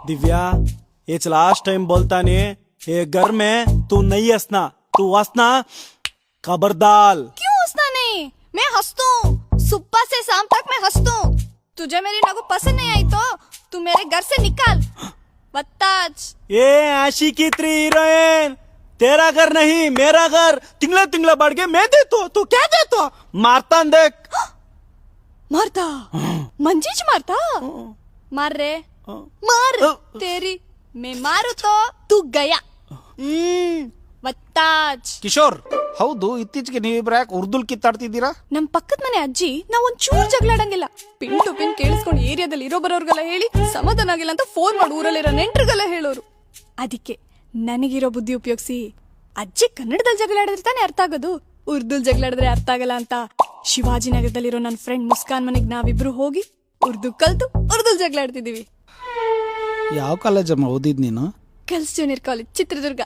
दिव्या ये last time बोलता नहीं, ये घर में तू नहीं हंसना, तू हंसना खबरदार। क्यों हंसना नहीं? मैं हंसता हूँ, सुबह से शाम तक मैं हंसता हूँ। तुझे मेरी नगु पसंद नहीं आई तो तू मेरे घर से निकाल। बत्ताज। ये आशिकी 3 हीरोइन, तेरा घर नहीं मेरा घर, तिंगला तिंगला बढ़ के मैं देता, तू क्या देता? मारता देख। मारता? मंजीज मारता? मार रे मार। तेरी मैं मारू तो तू गया। ಬತ್ತಾಜ್. ಕಿಶೋರ್, ಹೌದು ಇತ್ತೀಚೆಗೆ ನೀವಿಬ್ರು ಯಾಕೆ ಉರ್ದುಲ್ ಕಿತ್ತಾಡ್ತಿದ್ದೀರಾ? ನಮ್ ಪಕ್ಕದ ಮನೆ ಅಜ್ಜಿ ನಾವ್ ಒಂದ್ ಚೂರ್ ಜಗಳಾಡಂಗಿಲ್ಲ. ಪಿನ್ ಟು ಪಿನ್ ಕೇಳಿಸ್ಕೊಂಡು ಏರಿಯಾದಲ್ಲಿ ಇರೋ ಬರೋರ್ಗೆಲ್ಲ ಹೇಳಿ ಸಮಾಧಾನ ಆಗಿಲ್ಲ ಅಂತ ಫೋನ್ ಮಾಡಿ ಊರಲ್ಲಿರೋ ನೆಂಟ್ರಿಗೆಲ್ಲ ಹೇಳೋರು. ಅದಕ್ಕೆ ನನಗಿರೋ ಬುದ್ಧಿ ಉಪಯೋಗಿಸಿ ಅಜ್ಜಿ ಕನ್ನಡದಲ್ಲಿ ಜಗಳಾಡಿದ್ರೆ ತಾನೇ ಅರ್ಥ ಆಗೋದು, ಉರ್ದುಲ್ ಜಗಳಾಡಿದ್ರೆ ಅರ್ಥ ಆಗಲ್ಲ ಅಂತ ಶಿವಾಜಿನಗರದಲ್ಲಿರೋ ನನ್ನ ಫ್ರೆಂಡ್ ಮುಸ್ಕಾನ್ ಮನೆಗ್ ನಾವಿಬ್ರು ಹೋಗಿ ಉರ್ದು ಕಲ್ತು ಉರ್ದುಲ್ ಜಗಳಾಡ್ತಿದೀವಿ. ಯಾವ ಕಾಲೇಜಮ್ಮ ಓದಿದ್ ನೀನು? Girls junior college Chitradurga.